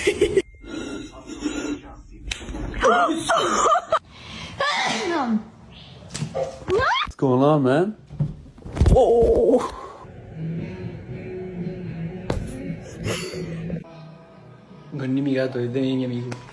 What's going on, man? Oh. Ganni mi gato, è degno amico.